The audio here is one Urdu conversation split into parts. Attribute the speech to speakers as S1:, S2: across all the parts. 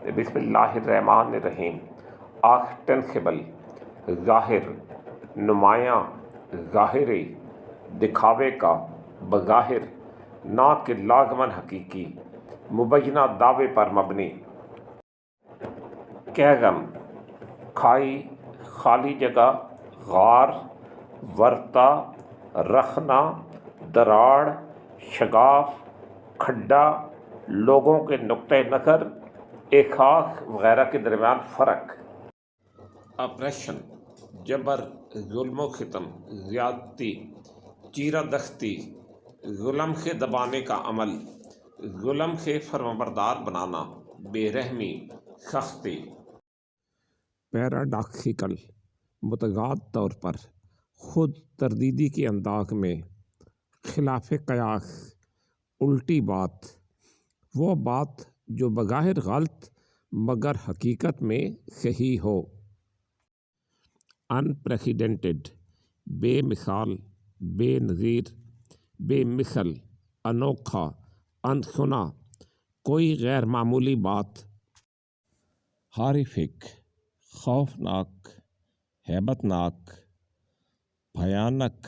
S1: بسم اللہ الرحمن الرحیم۔ آختنخبل ظاہر نمایاں ظاہری دکھاوے کا بظاہر نہ کہ لازماً حقیقی مبینہ دعوے پر مبنی کہغم کھائی خالی جگہ غار ورتا رخنا دراڑ شگاف کھڈا لوگوں کے نقطۂ نظر ایک خاص وغیرہ کے درمیان فرق اپریشن جبر ظلم و ستم زیادتی چیرہ دستی ظلم سے دبانے کا عمل ظلم سے فرمانبردار بنانا بے رحمی سختی پیراڈاکسیکل متضاد طور پر خود تردیدی کے انداز میں خلاف قیاس الٹی بات وہ بات جو بظاہر غلط مگر حقیقت میں صحیح ہو انپریسیڈنٹڈ بے مثال بے نظیر بے مثل انوکھا انسنا کوئی غیر معمولی بات ہارفک خوفناک ہیبتناک بھیانک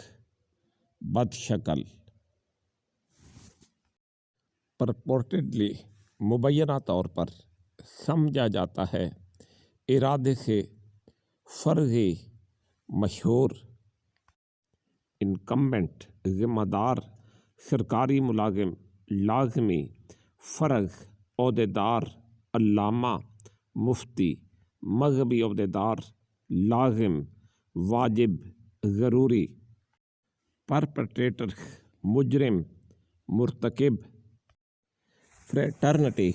S1: بدشکل پرپورٹڈلی مبینہ طور پر سمجھا جاتا ہے ارادے سے فرضی مشہور انکمبنٹ ذمہ دار سرکاری ملازم لازمی فرض عہدیدار علامہ مفتی مذہبی عہدیدار لازم واجب ضروری پرپٹریٹر مجرم مرتکب فریٹرنٹی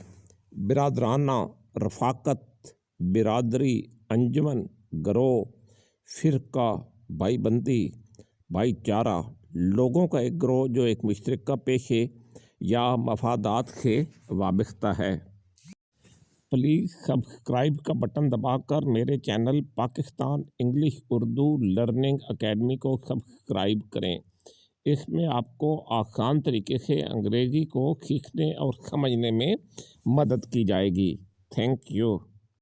S1: برادرانہ رفاقت برادری انجمن گروہ فرقہ بھائی بندی بھائی چارہ لوگوں کا ایک گروہ جو ایک مشترکہ پیشے یا مفادات سے وابستہ ہے۔ پلیز سبسکرائب کا بٹن دبا کر میرے channel Pakistan English Urdu learning academy کو سبسکرائب کریں۔ اس میں آپ کو آسان طریقے سے انگریزی کو سیکھنے اور سمجھنے میں مدد کی جائے گی۔ Thank you.